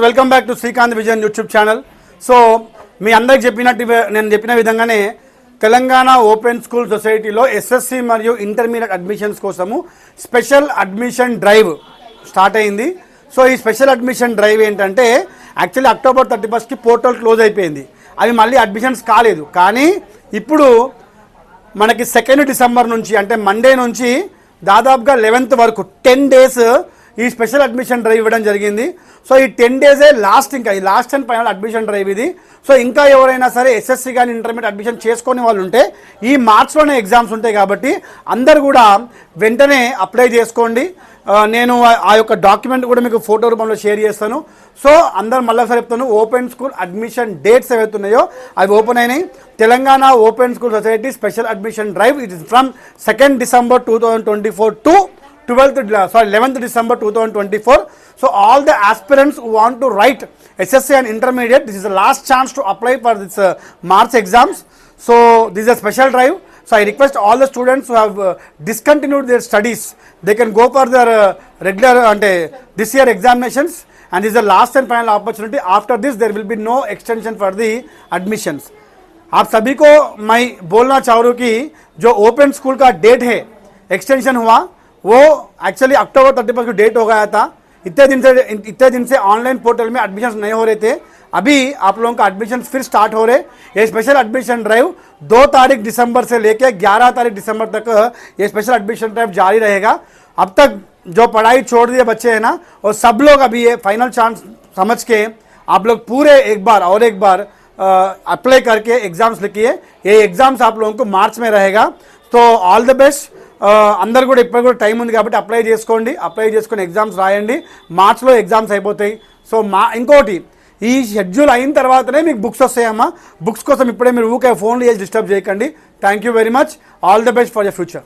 Welcome back to Srikanth vision YouTube channel. So మీ అందరికి చెప్పినట్టు నేను చెప్పిన విధంగానే తెలంగాణ ఓపెన్ స్కూల్ సొసైటీలో ఎస్ఎస్సి మరియు ఇంటర్మీడియట్ అడ్మిషన్స్ కోసము స్పెషల్ అడ్మిషన్ డ్రైవ్ స్టార్ట్ అయింది. సో ఈ స్పెషల్ అడ్మిషన్ డ్రైవ్ ఏంటంటే యాక్చువల్లీ అక్టోబర్ 31కి పోర్టల్ క్లోజ్ అయిపోయింది. అవి మళ్ళీ అడ్మిషన్స్ కాలేదు. కానీ ఇప్పుడు మనకి 2 డిసెంబర్ నుంచి అంటే మండే నుంచి దాదాపుగా 11th వరకు 10 days ఈ స్పెషల్ అడ్మిషన్ డ్రైవ్ ఇవ్వడం జరిగింది. సో ఈ 10 days లాస్ట్, ఇంకా ఈ last and final admission drive ఇది. సో ఇంకా ఎవరైనా సరే ఎస్ఎస్సి కానీ ఇంటర్మీడియట్ అడ్మిషన్ చేసుకునే వాళ్ళు ఉంటే ఈ మార్చ్లోనే ఎగ్జామ్స్ ఉంటాయి కాబట్టి అందరు కూడా వెంటనే అప్లై చేసుకోండి. నేను ఆ యొక్క డాక్యుమెంట్ కూడా మీకు ఫోటో రూపంలో షేర్ చేస్తాను. సో అందరు మళ్ళీ చెప్తాను, ఓపెన్ స్కూల్ అడ్మిషన్ డేట్స్ ఏవైతే ఉన్నాయో అవి ఓపెన్ అయినాయి. Telangana open school society special admission drive it is from 2nd December 2024 to 11th December 2024. So all the aspirants who want to write SSC and intermediate, this is the last chance to apply for this March exams. So this is a special drive. So I request all the students who have discontinued their studies, they can go for their regular this year examinations, and this is the last and final opportunity. After this there will be no extension for the admissions. आप सभी को मैं बोलना चाह रहा हूँ कि जो ओपन स्कूल का डेट है एक्सटेंशन हुआ वो एक्चुअली अक्टूबर 31 को डेट हो गया था. इतने दिन से ऑनलाइन पोर्टल में एडमिशन्स नहीं हो रहे थे. अभी आप लोगों का एडमिशन फिर स्टार्ट हो रहे. ये स्पेशल एडमिशन ड्राइव 2 तारीख दिसंबर से लेकर 11 तारीख दिसंबर तक ये स्पेशल एडमिशन ड्राइव जारी रहेगा. अब तक जो पढ़ाई छोड़ दिए बच्चे हैं ना, और सब लोग अभी ये फाइनल चांस समझ के आप लोग पूरे एक बार अप्लाई करके एग्जाम्स लिखिए. ये एग्जाम्स आप लोगों को मार्च में रहेगा. तो ऑल द बेस्ट. అందరు కూడా ఇప్పుడు కూడా టైం ఉంది కాబట్టి అప్లై చేసుకొని ఎగ్జామ్స్ రాయండి. మార్చ్లో ఎగ్జామ్స్ అయిపోతాయి. సో ఇంకోటి, ఈ షెడ్యూల్ అయిన తర్వాతనే మీకు బుక్స్ వస్తాయమ్మా. బుక్స్ కోసం ఇప్పుడే మీరు ఊకే ఫోన్లు చేసి డిస్టర్బ్ చేయకండి. Thank you very much. All the best for your future.